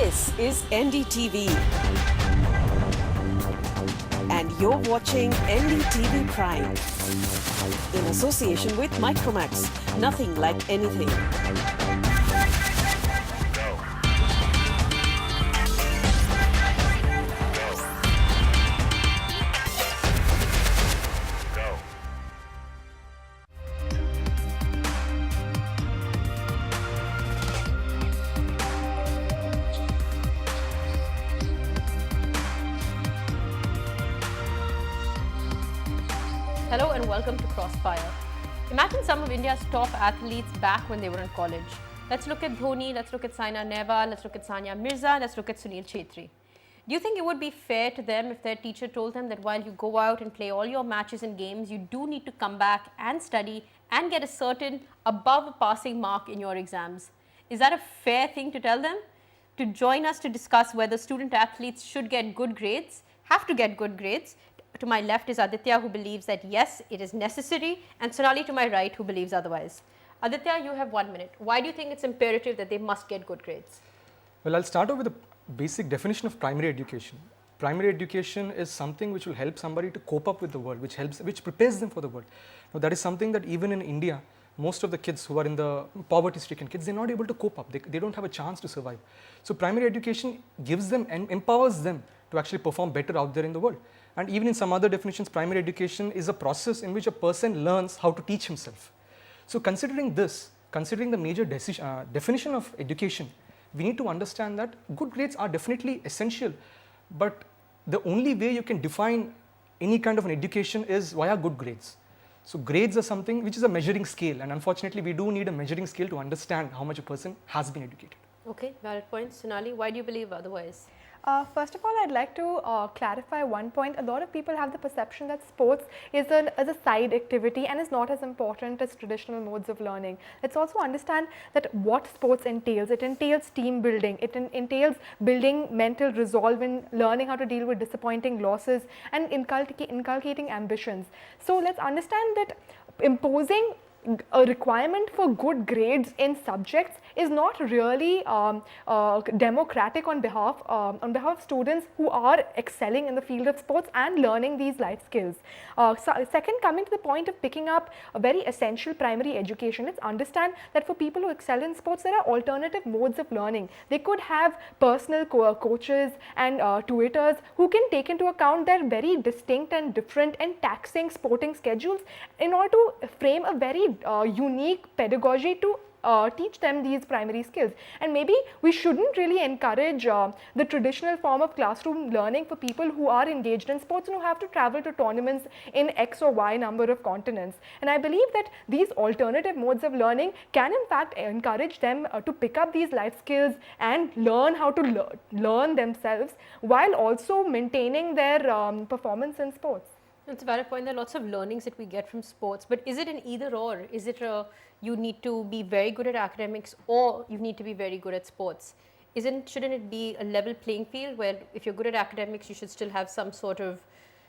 This is NDTV. And you're watching NDTV Prime. In association with Micromax. Nothing like anything. Hello and welcome to Crossfire. Imagine some of India's top athletes back when they were in college. Let's look at Dhoni, let's look at Saina Nehwal, let's look at Sania Mirza, let's look at Sunil Chhetri. Do you think it would be fair to them if their teacher told them that while you go out and play all your matches and games, you do need to come back and study and get a certain above passing mark in your exams? Is that a fair thing to tell them? To join us to discuss whether student athletes should get good grades, have to get good grades, to my left is Aditya, who believes that yes, it is necessary, and Sonali to my right, who believes otherwise. Aditya, you have 1 minute. Why do you think it's imperative that they must get good grades? Well, I'll start off with a basic definition of primary education. Primary education is something which will help somebody to cope up with the world, which prepares them for the world. Now, that is something that even in India, most of the kids who are in the poverty-stricken kids, they're not able to cope up. They don't have a chance to survive. So, primary education gives them and empowers them to actually perform better out there in the world. And even in some other definitions, primary education is a process in which a person learns how to teach himself. So considering this, considering the major definition of education, we need to understand that good grades are definitely essential, but the only way you can define any kind of an education is via good grades. So grades are something which is a measuring scale, and unfortunately we do need a measuring scale to understand how much a person has been educated. Okay, valid point. Sonali, why do you believe otherwise? First of all, I'd like to clarify one point. A lot of people have the perception that sports is a side activity and is not as important as traditional modes of learning. Let's also understand that what sports entails. It entails team building. It entails building mental resolve and learning how to deal with disappointing losses and inculcating ambitions. So let's understand that imposing a requirement for good grades in subjects is not really democratic on behalf of students who are excelling in the field of sports and learning these life skills. Second, coming to the point of picking up a very essential primary education, let's understand that for people who excel in sports, there are alternative modes of learning. They could have personal coaches and tutors who can take into account their very distinct and different and taxing sporting schedules in order to frame a very unique pedagogy to teach them these primary skills. And maybe we shouldn't really encourage the traditional form of classroom learning for people who are engaged in sports and who have to travel to tournaments in X or Y number of continents. And I believe that these alternative modes of learning can in fact encourage them to pick up these life skills and learn how to learn themselves while also maintaining their performance in sports. It's a valid point. There are lots of learnings that we get from sports, but is it an either or? Is it you need to be very good at academics or you need to be very good at sports? Shouldn't it be a level playing field where if you're good at academics, you should still have some sort of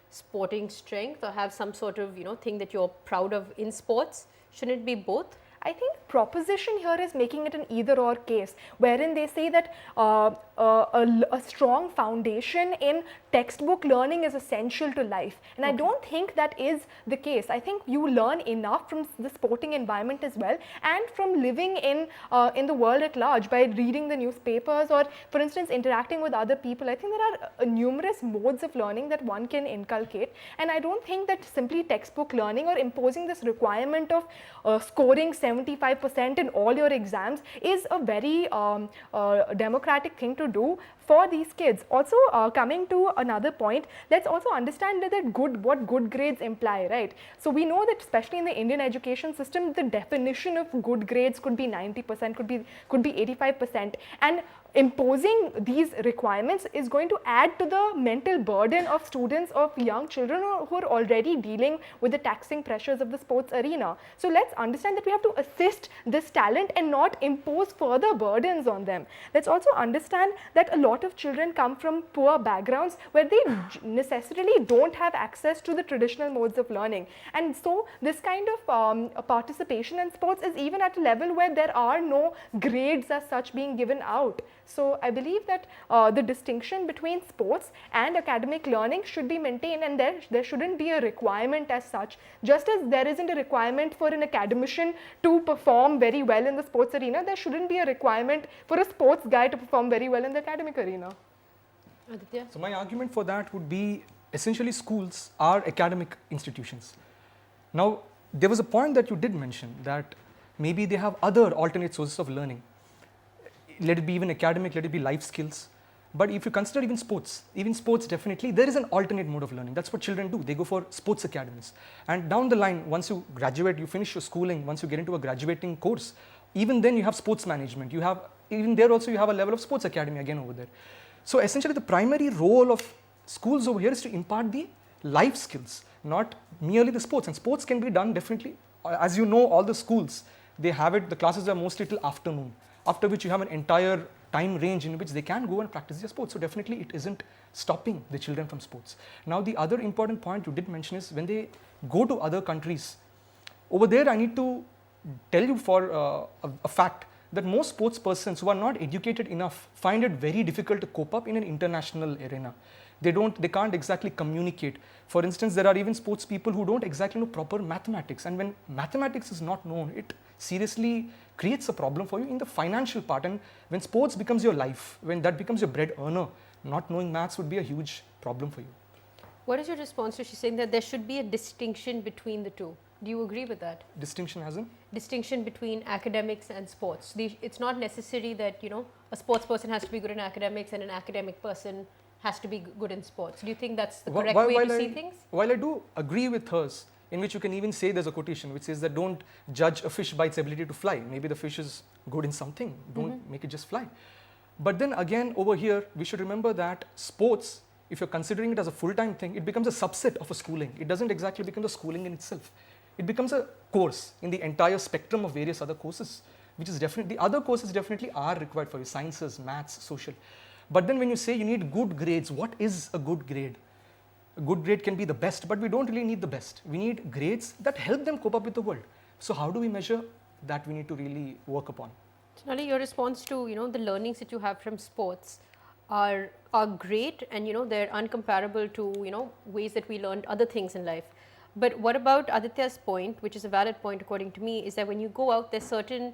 sporting strength or have some sort of thing that you're proud of in sports? Shouldn't it be both? I think proposition here is making it an either or case, wherein they say that a strong foundation in textbook learning is essential to life. And I don't think that is the case. I think you learn enough from the sporting environment as well and from living in the world at large by reading the newspapers or, for instance, interacting with other people. I think there are numerous modes of learning that one can inculcate. And I don't think that simply textbook learning or imposing this requirement of scoring 75% in all your exams is a very democratic thing to do for these kids. Also, coming to another point, let's also understand that what good grades imply, right? So we know that especially in the Indian education system, the definition of good grades could be 90%, could be 85%, and imposing these requirements is going to add to the mental burden of students, of young children who are already dealing with the taxing pressures of the sports arena. So let's understand that we have to assist this talent and not impose further burdens on them. Let's also understand that a lot of children come from poor backgrounds where they necessarily don't have access to the traditional modes of learning, and so this kind of participation in sports is even at a level where there are no grades as such being given out. So I believe that the distinction between sports and academic learning should be maintained, and there shouldn't be a requirement as such, just as there isn't a requirement for an academician to perform very well in the sports arena, there shouldn't be a requirement for a sports guy to perform very well in the academic arena. Aditya? So my argument for that would be essentially schools are academic institutions. Now there was a point that you did mention that maybe they have other alternate sources of learning. Let it be even academic, let it be life skills. But if you consider even sports definitely, there is an alternate mode of learning. That's what children do. They go for sports academies. And down the line, once you graduate, you finish your schooling, once you get into a graduating course, even then you have sports management. You have, even there also you have a level of sports academy again over there. So essentially the primary role of schools over here is to impart the life skills, not merely the sports. And sports can be done definitely. As you know, all the schools, they have it, the classes are mostly till afternoon, after which you have an entire time range in which they can go and practice their sports. So definitely it isn't stopping the children from sports. Now the other important point you did mention is when they go to other countries, over there I need to tell you for a fact that most sports persons who are not educated enough find it very difficult to cope up in an international arena. They can't exactly communicate. For instance, there are even sports people who don't exactly know proper mathematics, and when mathematics is not known, it seriously creates a problem for you in the financial part. And when sports becomes your life, when that becomes your bread earner, not knowing maths would be a huge problem for you. What is your response to she's saying that there should be a distinction between the two? Do you agree with that? Distinction as in? Distinction between academics and sports. It's not necessary that, a sports person has to be good in academics and an academic person has to be good in sports. Do you think that's the correct way to see things? While I do agree with hers, in which you can even say there's a quotation which says that don't judge a fish by its ability to fly. Maybe the fish is good in something, don't make it just fly. But then again over here, we should remember that sports, if you're considering it as a full-time thing, it becomes a subset of a schooling. It doesn't exactly become the schooling in itself. It becomes a course in the entire spectrum of various other courses, which is definitely, the other courses definitely are required for you, sciences, maths, social. But then when you say you need good grades, what is a good grade? A good grade can be the best, but we don't really need the best. We need grades that help them cope up with the world. So how do we measure that? We need to really work upon. Sonali, your response to the learnings that you have from sports are great, and they're uncomparable to ways that we learned other things in life. But what about Aditya's point, which is a valid point according to me, is that when you go out, there's certain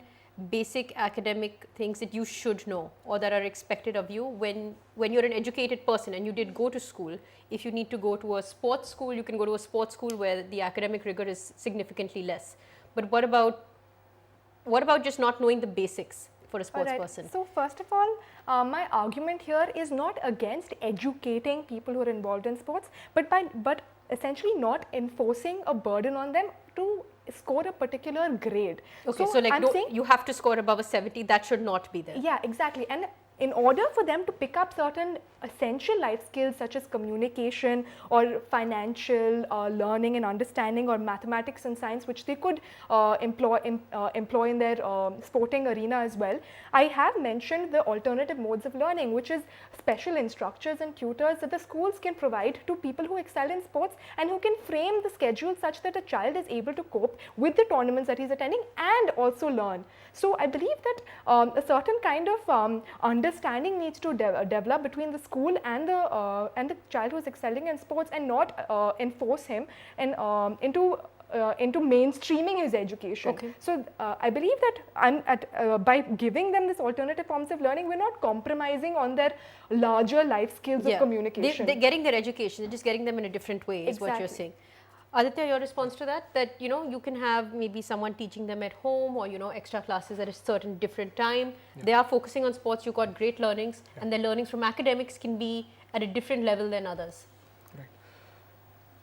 basic academic things that you should know or that are expected of you when you're an educated person and you did go to school. If you need to go to a sports school, you can go to a sports school where the academic rigor is significantly less. But what about just not knowing the basics for a sports person? So first of all, my argument here is not against educating people who are involved in sports, but essentially not enforcing a burden on them to score a particular grade. Okay, so like you have to score above a 70, that should not be there. Yeah, exactly. And in order for them to pick up certain essential life skills such as communication or financial learning and understanding or mathematics and science, which they could employ in their sporting arena as well, I have mentioned the alternative modes of learning, which is special instructors and tutors that the schools can provide to people who excel in sports and who can frame the schedule such that a child is able to cope with the tournaments that he's attending and also learn. So I believe that a certain kind of understanding needs to develop between the school and the child who is excelling in sports, and not enforce him into mainstreaming his education. Okay. So I believe that by giving them this alternative forms of learning, we're not compromising on their larger life skills of communication. They're getting their education, they're just getting them in a different way is what you're saying. Aditya, your response to that you can have maybe someone teaching them at home or extra classes at a certain different time. They are focusing on sports, you got great learnings, and their learnings from academics can be at a different level than others. Right.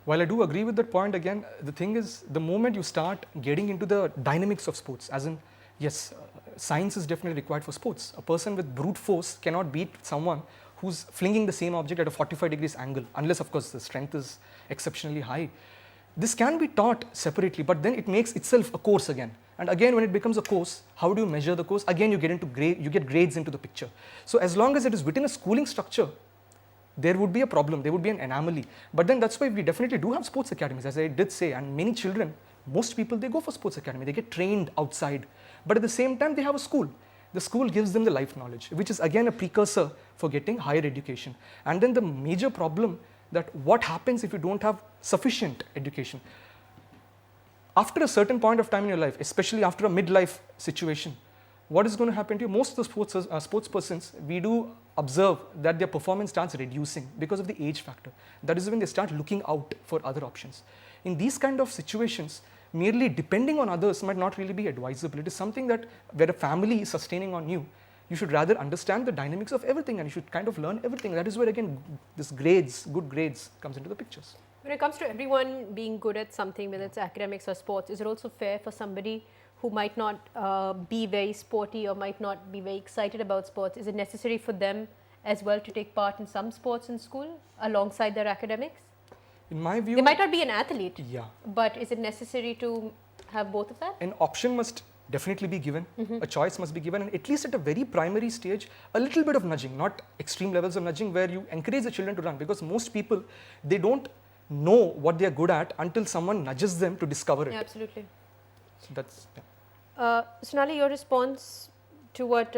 While I do agree with that point, again, the thing is, the moment you start getting into the dynamics of sports, as in, yes, science is definitely required for sports. A person with brute force cannot beat someone who's flinging the same object at a 45 degrees angle, unless of course the strength is exceptionally high. This can be taught separately, but then it makes itself a course again. And again, when it becomes a course, how do you measure the course? Again, you get grades into the picture. So as long as it is within a schooling structure, there would be a problem, there would be an anomaly. But then that's why we definitely do have sports academies, as I did say, and many children, most people, they go for sports academy, they get trained outside. But at the same time, they have a school. The school gives them the life knowledge, which is again a precursor for getting higher education. And then the major problem that what happens if you don't have sufficient education? After a certain point of time in your life, especially after a midlife situation, what is going to happen to you? Most of the sports persons, we do observe that their performance starts reducing because of the age factor. That is when they start looking out for other options. In these kind of situations, merely depending on others might not really be advisable. It is something that where a family is sustaining on you, you should rather understand the dynamics of everything and you should kind of learn everything. That is where again this grades, good grades comes into the pictures. When it comes to everyone being good at something, whether it's academics or sports, is it also fair for somebody who might not be very sporty or might not be very excited about sports, is it necessary for them as well to take part in some sports in school alongside their academics? In my view, They might not be an athlete, yeah, but is it necessary to have both of that? an option must definitely be given, a choice must be given, and at least at a very primary stage, a little bit of nudging, not extreme levels of nudging where you encourage the children to run, because most people, they don't know what they are good at until someone nudges them to discover it. Yeah, absolutely. So that's, yeah. Sonali, your response to what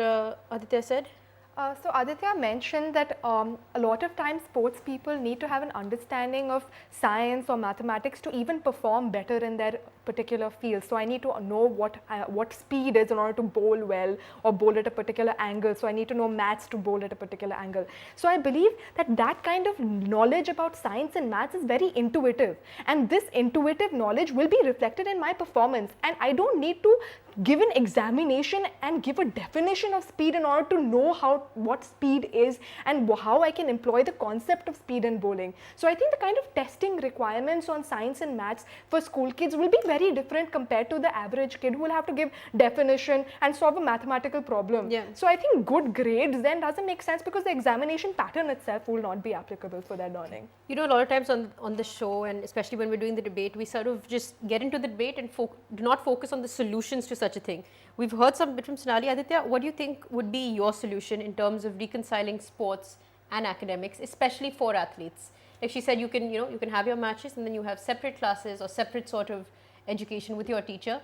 Aditya said? So Aditya mentioned that a lot of times sports people need to have an understanding of science or mathematics to even perform better in their particular field. So I need to know what speed is in order to bowl well or bowl at a particular angle. So I need to know maths to bowl at a particular angle. So I believe that that kind of knowledge about science and maths is very intuitive, and this intuitive knowledge will be reflected in my performance, and I don't need to give an examination and give a definition of speed in order to know what speed is and how I can employ the concept of speed in bowling. So I think the kind of testing requirements on science and maths for school kids will be very different compared to the average kid who will have to give definition and solve a mathematical problem. Yeah. So I think good grades then doesn't make sense because the examination pattern itself will not be applicable for their learning. You know, a lot of times on the show, and especially when we're doing the debate, we sort of just get into the debate and do not focus on the solutions to such a thing. We've heard some bit from Sonali. Aditya, what do you think would be your solution in terms of reconciling sports and academics, especially for athletes? Like she said, you can have your matches and then you have separate classes or separate sort of education with your teacher.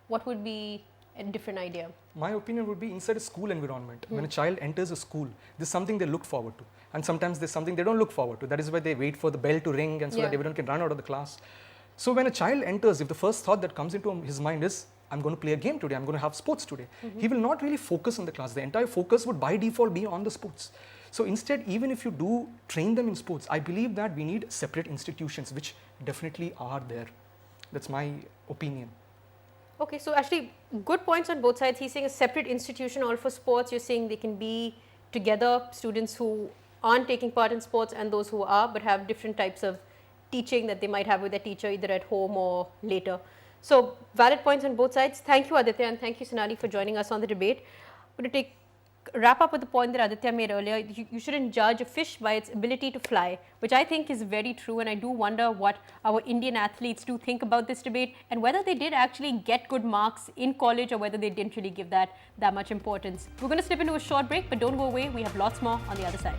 What would be a different idea? My opinion would be inside a school environment. When a child enters a school, there's something they look forward to. And sometimes there's something they don't look forward to. That is why they wait for the bell to ring and so that everyone can run out of the class. So when a child enters, if the first thought that comes into his mind is, I'm going to play a game today, I'm going to have sports today, he will not really focus on the class. The entire focus would by default be on the sports. So instead, even if you do train them in sports, I believe that we need separate institutions, which definitely are there. That's my opinion. Okay, so actually good points on both sides. He's saying a separate institution all for sports. You're saying they can be together, students who aren't taking part in sports and those who are, but have different types of teaching that they might have with their teacher either at home or later. So valid points on both sides. Thank you, Aditya, and thank you, Sonali, for joining us on the debate. I'm going to wrap up with the point that Aditya made earlier. You shouldn't judge a fish by its ability to fly, which I think is very true, and I do wonder what our Indian athletes do think about this debate and whether they did actually get good marks in college or whether they didn't really give that much importance. We're going to slip into a short break, but don't go away. We have lots more on the other side.